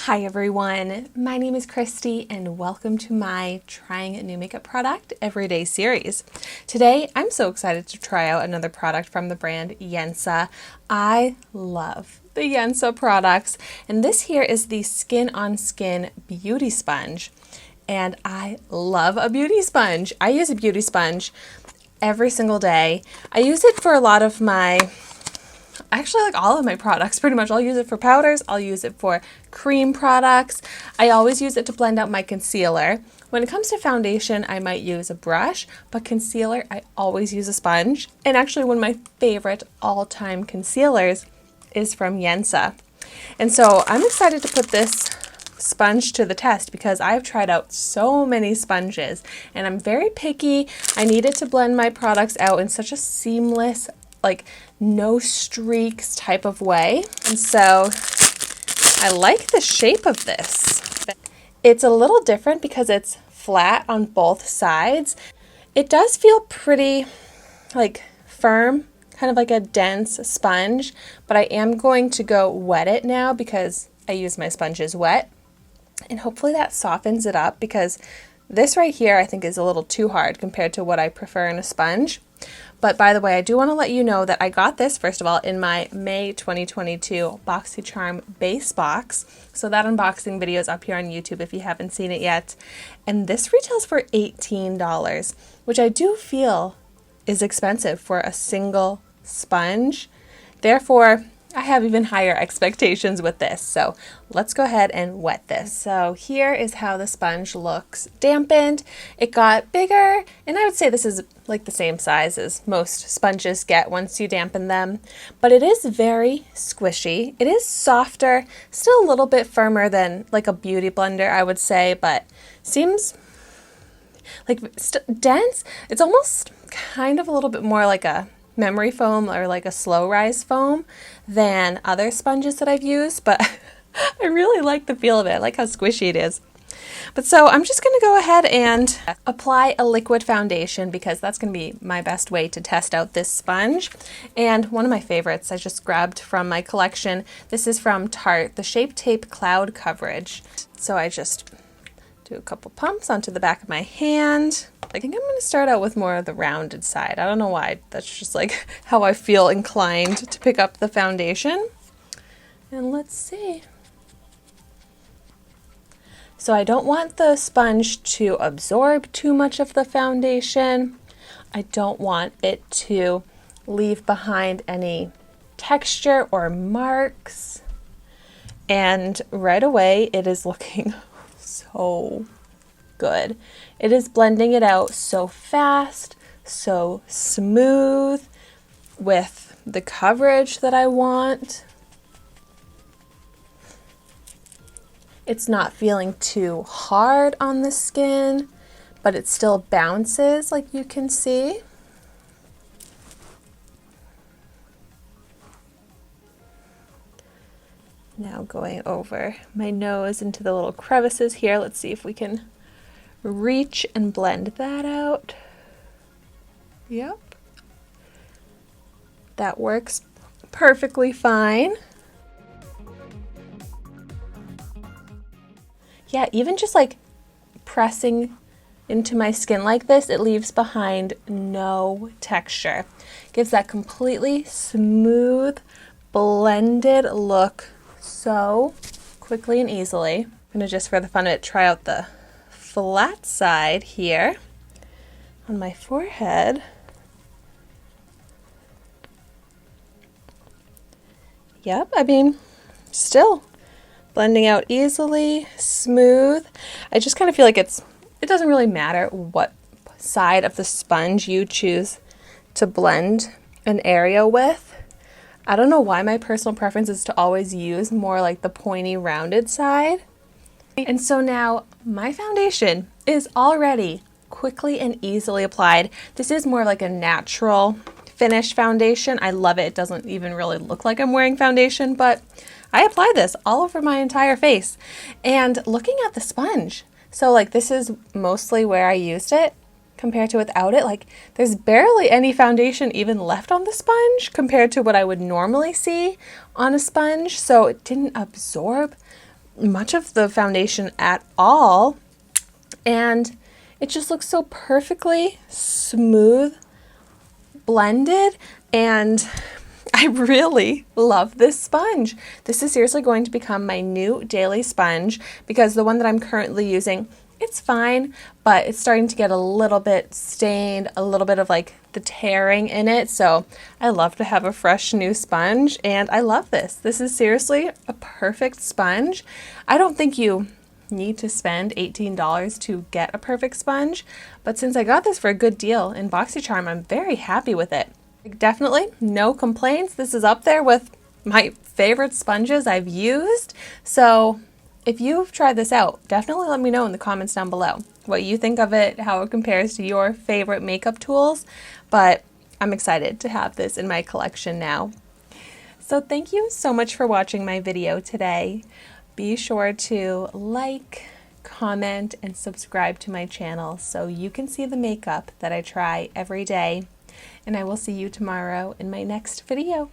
Hi everyone, my name is Christy and welcome to my Trying a New Makeup Product Everyday series. Today I'm so excited to try out another product from the brand Yensa. I love the Yensa products, and this here is the Skin on Skin Beauty Sponge. And I love a beauty sponge. I use a beauty sponge every single day. I use it for a lot of actually like all of my products pretty much. I'll use it for powders, I'll use it for cream products. I always use it to blend out my concealer. When it comes to foundation, I might use a brush, but concealer, I always use a sponge. And actually one of my favorite all-time concealers is from Yensa. And so I'm excited to put this sponge to the test because I've tried out so many sponges and I'm very picky. I need it to blend my products out in such a seamless, like no streaks type of way. And so I like the shape of this. It's a little different because it's flat on both sides. It does feel pretty like firm, kind of like a dense sponge, but I am going to go wet it now because I use my sponges wet. And hopefully that softens it up because this right here I think is a little too hard compared to what I prefer in a sponge. But by the way, I do want to let you know that I got this, first of all, in my May 2022 Boxycharm base box. So that unboxing video is up here on YouTube if you haven't seen it yet. And this retails for $18, which I do feel is expensive for a single sponge. Therefore, I have even higher expectations with this. So let's go ahead and wet this. So here is how the sponge looks dampened. It got bigger, and I would say this is like the same size as most sponges get once you dampen them, but it is very squishy. It is softer, still a little bit firmer than like a beauty blender, I would say, but seems like dense. It's almost kind of a little bit more like a memory foam or like a slow rise foam than other sponges that I've used, but I really like the feel of it. I like how squishy it is. But so I'm just going to go ahead and apply a liquid foundation because that's going to be my best way to test out this sponge. And one of my favorites I just grabbed from my collection. This is from Tarte, the Shape Tape Cloud Coverage. So I just do a couple pumps onto the back of my hand. I think I'm going to start out with more of the rounded side. I don't know why. That's just like how I feel inclined to pick up the foundation. And let's see. So I don't want the sponge to absorb too much of the foundation. I don't want it to leave behind any texture or marks. And right away, it is looking so good. It is blending it out so fast, so smooth, with the coverage that I want. It's not feeling too hard on the skin, but it still bounces like you can see. Now going over my nose into the little crevices here. Let's see if we can reach and blend that out. Yep. That works perfectly fine. Yeah, even just like pressing into my skin like this, it leaves behind no texture. Gives that completely smooth, blended look so quickly and easily. I'm gonna just for the fun of it try out the flat side here on my forehead. Yep, I mean, still blending out easily, smooth. I just kind of feel like it doesn't really matter what side of the sponge you choose to blend an area with. I don't know why my personal preference is to always use more like the pointy rounded side. And so now my foundation is already quickly and easily applied. This is more like a natural finish foundation. I love it. It doesn't even really look like I'm wearing foundation, but I apply this all over my entire face. And looking at the sponge, so like this is mostly where I used it compared to without it. Like there's barely any foundation even left on the sponge compared to what I would normally see on a sponge. So it didn't absorb much of the foundation at all. And it just looks so perfectly smooth, blended, and I really love this sponge. This is seriously going to become my new daily sponge because the one that I'm currently using, it's fine, but it's starting to get a little bit stained, a little bit of like the tearing in it. So I love to have a fresh new sponge, and I love this. This is seriously a perfect sponge. I don't think you need to spend $18 to get a perfect sponge, but since I got this for a good deal in Boxycharm, I'm very happy with it. Definitely no complaints. This is up there with my favorite sponges I've used. So if you've tried this out, definitely let me know in the comments down below what you think of it, how it compares to your favorite makeup tools. But I'm excited to have this in my collection now. So thank you so much for watching my video today. Be sure to like, comment, and subscribe to my channel so you can see the makeup that I try every day. And I will see you tomorrow in my next video.